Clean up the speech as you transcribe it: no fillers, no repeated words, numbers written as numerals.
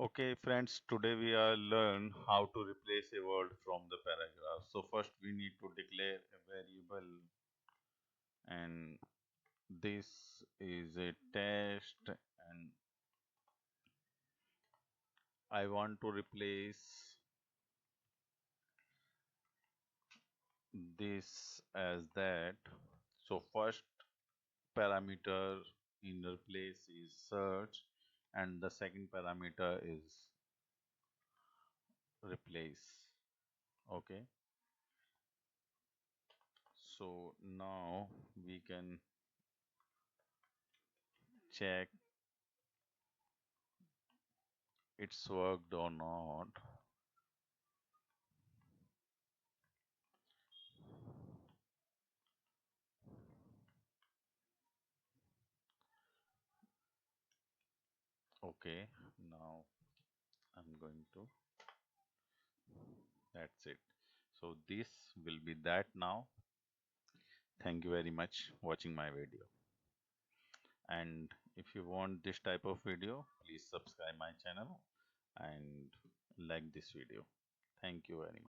Okay, friends, today we are learn how to replace a word from the paragraph. So first we need to declare a variable, and this is a test, and I want to replace this as that. So first parameter in replace is search, and the second parameter is replace. Okay, so now we can check it's worked or not. Okay, now I'm going to, that's it. So this will be that now. Thank you very much watching my video. And if you want this type of video, please subscribe my channel and like this video. Thank you very much.